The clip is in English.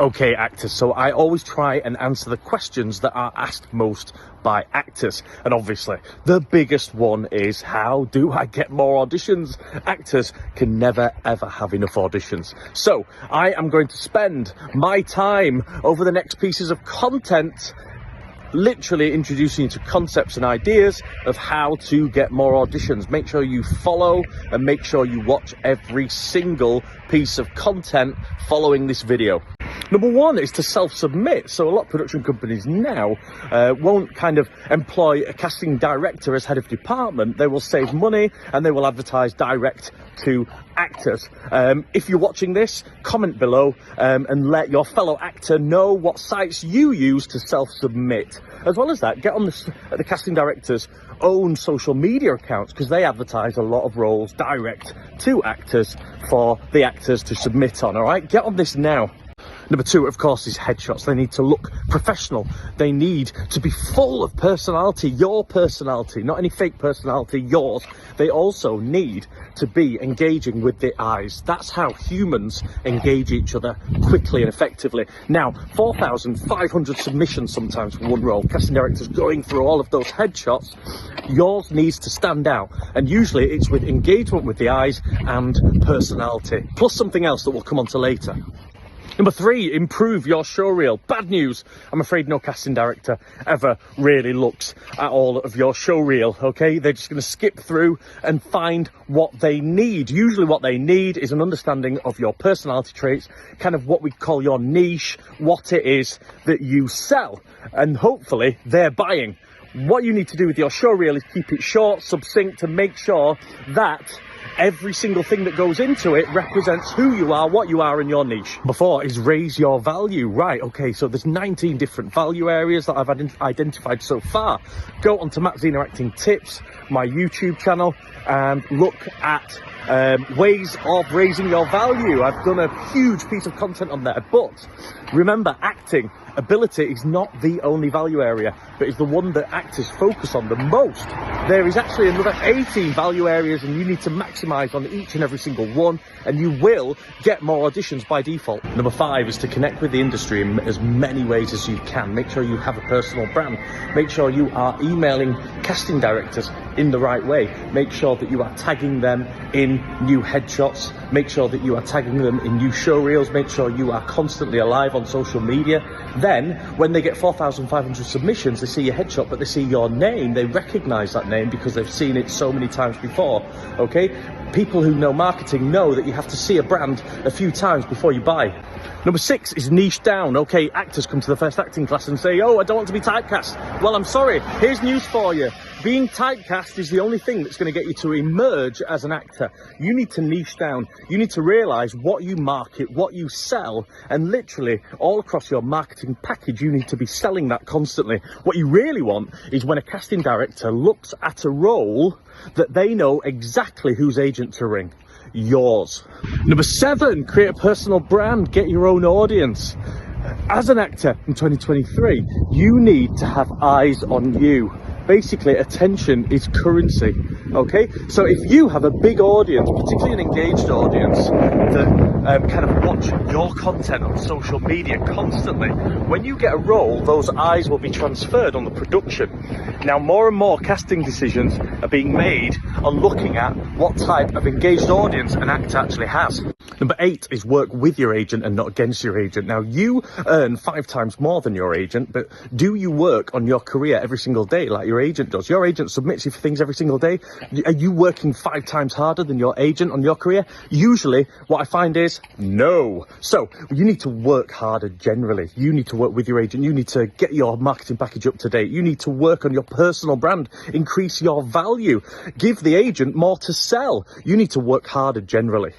Okay, actors, so I always try and answer the questions that are asked most by actors, and obviously the biggest one is, how do I get more auditions? Actors can never ever have enough auditions, so I am going to spend my time over the next pieces of content literally introducing you to concepts and ideas of how to get more auditions. Make sure you follow and make sure you watch every single piece of content following this video. Number one is to self-submit. So a lot of production companies now won't kind of employ a casting director as head of department. They will save money and they will advertise direct to actors. If you're watching this, comment below and let your fellow actor know what sites you use to self-submit. As well as that, get on the casting director's own social media accounts, because they advertise a lot of roles direct to actors for the actors to submit on. All right, get on this now. Number two, of course, is headshots. They need to look professional. They need to be full of personality, your personality, not any fake personality, yours. They also need to be engaging with the eyes. That's how humans engage each other quickly and effectively. Now, 4,500 submissions sometimes for one role. Casting directors going through all of those headshots. Yours needs to stand out. And usually it's with engagement with the eyes and personality, plus something else that we'll come on to later. Number three, improve your showreel. Bad news, I'm afraid no casting director ever really looks at all of your showreel, okay? They're just going to skip through and find what they need. Usually what they need is an understanding of your personality traits, kind of what we call your niche, what it is that you sell, and hopefully they're buying. What you need to do with your showreel is keep it short, succinct, and make sure that every single thing that goes into it represents who you are, what you are, and your niche. Before is raise your value. Right, okay, so there's 19 different value areas that I've identified so far. Go onto Matt Zena Acting Tips, my YouTube channel, and look at ways of raising your value. I've done a huge piece of content on there, but remember, acting ability is not the only value area, but is the one that actors focus on the most. There is actually another 18 value areas, and you need to maximize on each and every single one, and you will get more auditions by default. Number five is to connect with the industry in as many ways as you can. Make sure you have a personal brand. Make sure you are emailing casting directors in the right way. Make sure that you are tagging them in new headshots. Make sure that you are tagging them in new showreels. Make sure you are constantly alive on social media. Then, when they get 4,500 submissions, they see your headshot, but they see your name. They recognize that name because they've seen it so many times before, okay? People who know marketing know that you have to see a brand a few times before you buy. Number six is niche down. Okay, actors come to the first acting class and say, oh, I don't want to be typecast. Well, I'm sorry, here's news for you. Being typecast is the only thing that's going to get you to emerge as an actor. You need to niche down. You need to realize what you market, what you sell, and literally all across your marketing package, you need to be selling that constantly. What you really want is when a casting director looks at a role that they know exactly whose agent to ring. Yours. Number seven, create a personal brand, get your own audience. As an actor in 2023, you need to have eyes on you. Basically, attention is currency, okay? So if you have a big audience, particularly an engaged audience, that kind of watch your content on social media constantly, when you get a role, those eyes will be transferred on the production. Now, more and more casting decisions are being made on looking at what type of engaged audience an actor actually has. Number eight is work with your agent and not against your agent. Now, you earn 5 times more than your agent, but do you work on your career every single day like your agent does? Your agent submits you for things every single day. Are you working 5 times harder than your agent on your career? Usually, what I find is no. So, you need to work harder generally. You need to work with your agent. You need to get your marketing package up to date. You need to work on your personal brand, increase your value, give the agent more to sell. You need to work harder generally.